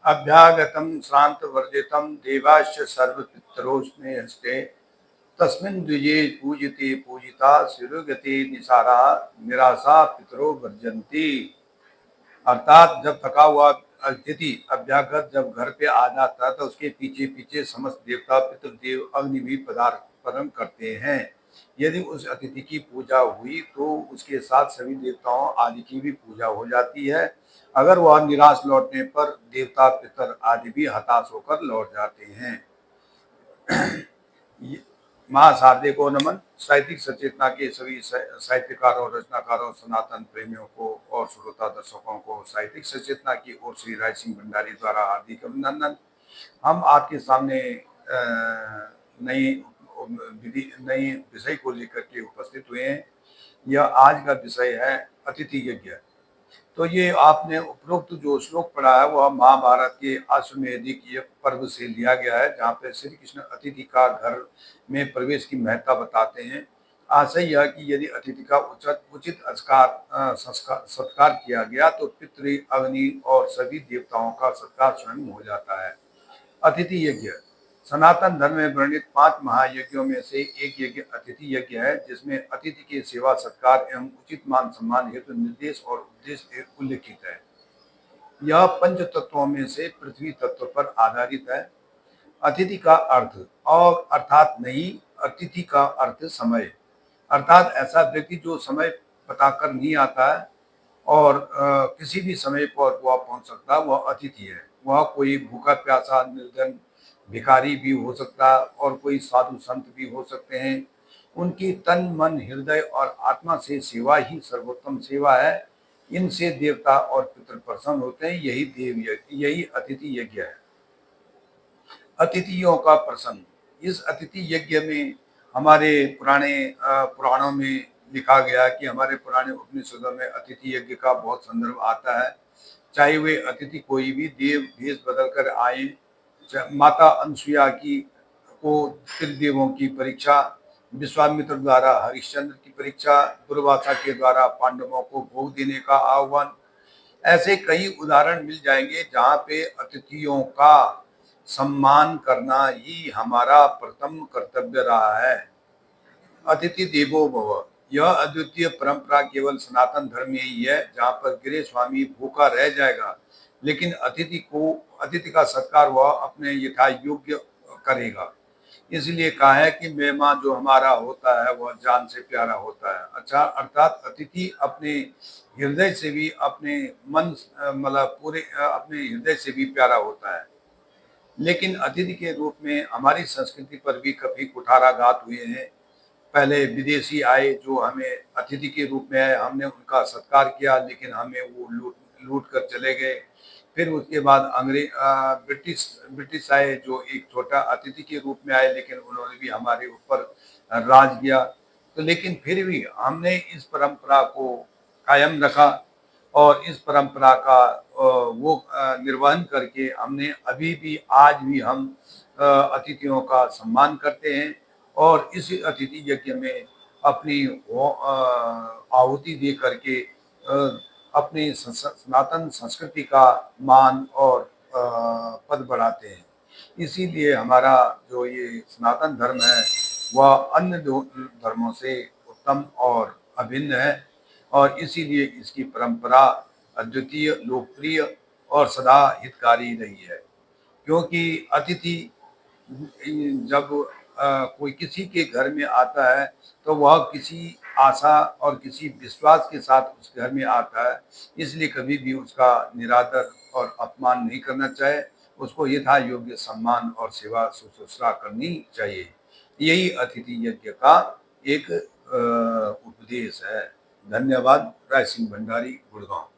अभ्यागतं श्रान्तवर्जितं देवाश्च सर्वपितरोऽस्मे तस्मिन् द्विजे पूजिते पूजिता शिरोगते निसारा निराशा पितरो वर्जन्ति। अर्थात जब थका हुआ अतिथि अभ्यागत जब घर पे आ जाता है तो उसके पीछे पीछे समस्त देवता पितृदेव अग्नि भी पदार्पण करते हैं। यदि उस अतिथि की पूजा हुई तो उसके साथ सभी देवताओं आदि की भी पूजा हो जाती है। अगर वह निराश लौटने पर देवता पितर आदि भी हताश होकर लौट जाते हैं। महाशारदे को नमन। साहित्यिक सचेतना के सभी साहित्यकारों, रचनाकारों, सनातन प्रेमियों को और श्रोता दर्शकों को साहित्यिक सचेतना की ओर श्री राय सिंह भंडारी द्वारा हार्दिक अभिनंदन। हम आपके सामने नई नई विषय को लेकर के उपस्थित हुए हैं। यह आज का विषय है अतिथि यज्ञ। तो ये आपने उपरोक्त जो श्लोक पढ़ा है वह महाभारत के अश्वमेधिक पर्व से लिया गया है, जहाँ पे श्री कृष्ण अतिथि का घर में प्रवेश की महत्ता बताते हैं। आशय यह कि यदि अतिथि का उचित सत्कार किया गया तो पितृ, अग्नि और सभी देवताओं का सत्कार स्वयं हो जाता है। अतिथि यज्ञ सनातन धर्म में वर्णित 5 महायज्ञों में से एक यज्ञ अतिथि यज्ञ है, जिसमें अतिथि के सेवा सत्कार एवं उचित मान सम्मान हेतु निर्देश और उपदेश उल्लिखित है। यह पंच तत्वों में से पृथ्वी तत्व पर आधारित है। अतिथि का अर्थ और अर्थात नहीं, अतिथि का अर्थ समय, अर्थात ऐसा व्यक्ति जो समय बताकर नहीं आता है और किसी भी समय पर वह पहुंच सकता है, वह अतिथि है। वह कोई भूखा प्यासा निर्धन भिखारी भी हो सकता है और कोई साधु संत भी हो सकते हैं। उनकी तन मन हृदय और आत्मा से सेवा ही सर्वोत्तम सेवा है। इनसे देवता और पितृ प्रसन्न होते हैं। यही अतिथि यज्ञ है। अतिथियों का प्रसंग। इस अतिथि यज्ञ में हमारे पुराणों में लिखा गया कि हमारे पुराने उपनिषदों में अतिथि यज्ञ का बहुत संदर्भ आता है। चाहे वे अतिथि कोई भी देव भेष बदल कर आए, माता अनसुया की को त्रिदेवों की परीक्षा, विश्वामित्र द्वारा हरिश्चंद्र की परीक्षा, दुर्वासा के द्वारा पांडवों को भोग देने का आह्वान, ऐसे कई उदाहरण मिल जाएंगे जहाँ पे अतिथियों का सम्मान करना ही हमारा प्रथम कर्तव्य रहा है। अतिथि देवो भव, यह अद्वितीय परंपरा केवल सनातन धर्म में ही है, जहाँ पर गृह स्वामी भूखा रह जाएगा लेकिन अतिथि का सत्कार वह अपने यथा योग्य करेगा। इसलिए कहा है कि मेहमान जो हमारा होता है वह जान से प्यारा होता है। अच्छा, अर्थात अतिथि अपने हृदय से भी, अपने मन मतलब पूरे अपने हृदय से भी प्यारा होता है। लेकिन अतिथि के रूप में हमारी संस्कृति पर भी कभी कुठाराघात हुए हैं। पहले विदेशी आए जो हमें अतिथि के रूप में आए, हमने उनका सत्कार किया लेकिन हमें वो लूट कर चले गए। फिर उसके बाद ब्रिटिश आए जो एक छोटा अतिथि के रूप में आए, लेकिन उन्होंने भी हमारे ऊपर राज किया। तो लेकिन फिर भी हमने इस परंपरा को कायम रखा और इस परंपरा का निर्वहन करके हमने अभी भी आज भी हम अतिथियों का सम्मान करते हैं और इस अतिथि यज्ञ में अपनी आहुति दे करके अपनी सनातन संस्कृति का मान और पद बढ़ाते हैं। इसीलिए हमारा जो ये सनातन धर्म है वह अन्य धर्मों से उत्तम और अभिन्न है और इसीलिए इसकी परंपरा अद्वितीय, लोकप्रिय और सदा हितकारी रही है। क्योंकि अतिथि जब कोई किसी के घर में आता है तो वह किसी आशा और किसी विश्वास के साथ उस घर में आता है, इसलिए कभी भी उसका निरादर और अपमान नहीं करना चाहिए। उसको यथा योग्य सम्मान और सेवा शुश्रूषा करनी चाहिए। यही अतिथि यज्ञ का एक उपदेश है। धन्यवाद। राय सिंह भंडारी, गुड़गांव।